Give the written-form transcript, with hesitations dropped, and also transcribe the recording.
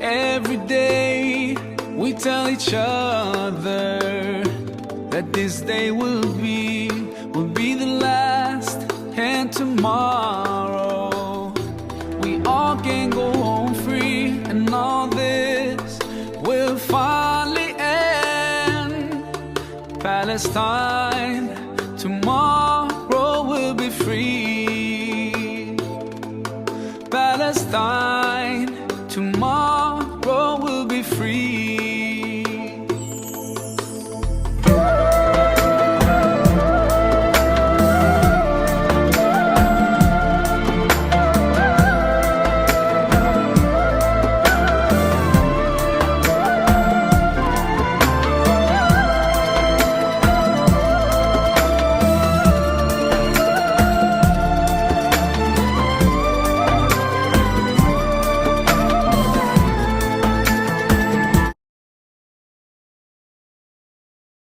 Every day we tell each other that this day will be the last, and tomorrow we all can go home free, and all this will finally end. Palestine, tomorrow will be free. Palestine.